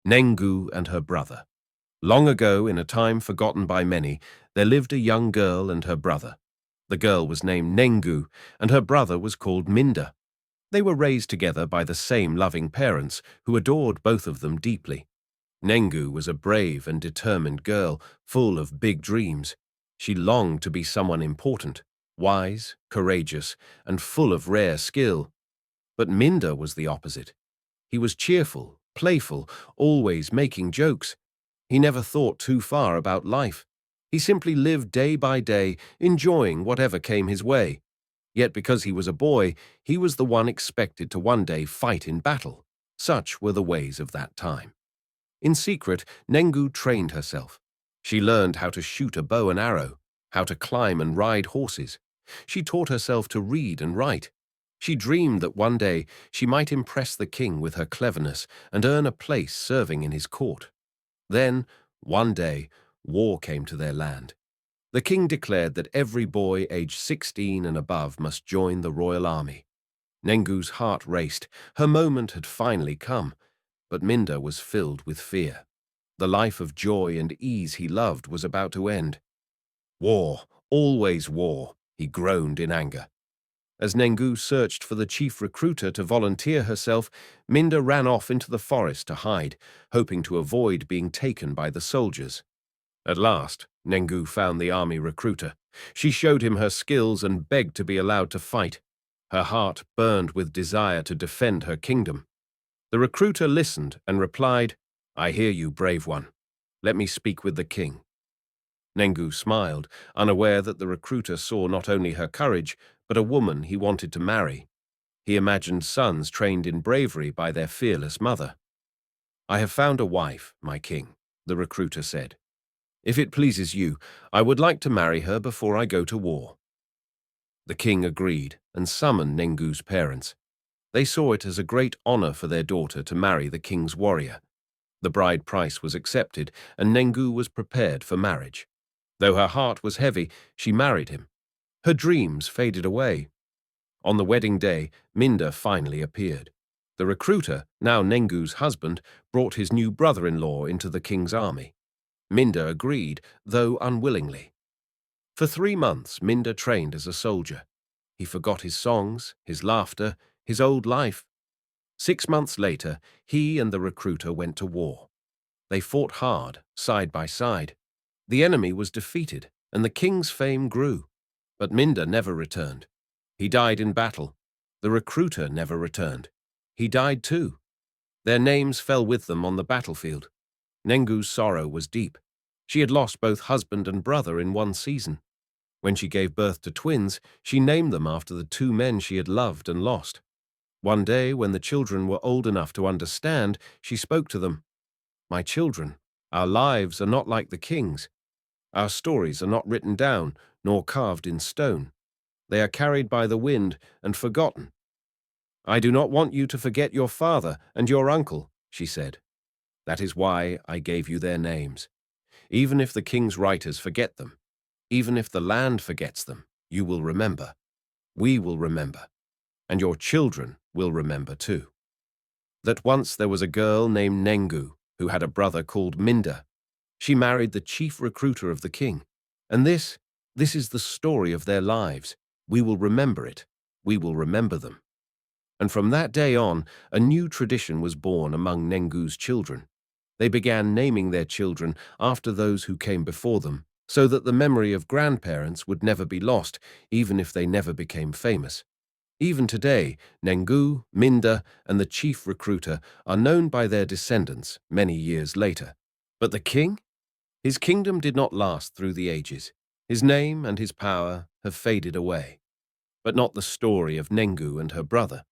Nengu and her brother. Long ago, in a time forgotten by many, there lived a young girl and her brother. The girl was named Nengu, and her brother was called Minda. They were raised together by the same loving parents, who adored both of them deeply. Nengu was a brave and determined girl, full of big dreams. She longed to be someone important, wise, courageous, and full of rare skill. But Minda was the opposite. He was cheerful, playful, always making jokes. He never thought too far about life. He simply lived day by day, enjoying whatever came his way. Yet because he was a boy, he was the one expected to one day fight in battle. Such were the ways of that time. In secret, Nengu trained herself. She learned how to shoot a bow and arrow, how to climb and ride horses. She taught herself to read and write. She dreamed that one day she might impress the king with her cleverness and earn a place serving in his court. Then, one day, war came to their land. The king declared that every boy aged 16 and above must join the royal army. Nengu's heart raced. Her moment had finally come, but Minda was filled with fear. The life of joy and ease he loved was about to end. War, always war, he groaned in anger. As Nengu searched for the chief recruiter to volunteer herself, Minda ran off into the forest to hide, hoping to avoid being taken by the soldiers. At last, Nengu found the army recruiter. She showed him her skills and begged to be allowed to fight. Her heart burned with desire to defend her kingdom. The recruiter listened and replied, "I hear you, brave one. Let me speak with the king." Nengu smiled, unaware that the recruiter saw not only her courage, but a woman he wanted to marry. He imagined sons trained in bravery by their fearless mother. "I have found a wife, my king," the recruiter said. "If it pleases you, I would like to marry her before I go to war." The king agreed and summoned Nengu's parents. They saw it as a great honor for their daughter to marry the king's warrior. The bride price was accepted, and Nengu was prepared for marriage. Though her heart was heavy, she married him. Her dreams faded away. On the wedding day, Minda finally appeared. The recruiter, now Nengu's husband, brought his new brother-in-law into the king's army. Minda agreed, though unwillingly. For 3 months, Minda trained as a soldier. He forgot his songs, his laughter, his old life. 6 months later, he and the recruiter went to war. They fought hard, side by side. The enemy was defeated, and the king's fame grew. But Minda never returned. He died in battle. The recruiter never returned. He died too. Their names fell with them on the battlefield. Nengu's sorrow was deep. She had lost both husband and brother in one season. When she gave birth to twins, she named them after the 2 men she had loved and lost. One day, when the children were old enough to understand, she spoke to them. "My children, our lives are not like the king's. Our stories are not written down, nor carved in stone. They are carried by the wind and forgotten. I do not want you to forget your father and your uncle," she said. "That is why I gave you their names. Even if the king's writers forget them, even if the land forgets them, you will remember. We will remember. And your children will remember too." That once there was a girl named Nengu who had a brother called Minda. She married the chief recruiter of the king. And this is the story of their lives. We will remember it. We will remember them. And from that day on, a new tradition was born among Nengu's children. They began naming their children after those who came before them, so that the memory of grandparents would never be lost, even if they never became famous. Even today, Nengu, Minda, and the chief recruiter are known by their descendants many years later. But the king? His kingdom did not last through the ages. His name and his power have faded away. But not the story of Nengu and her brother.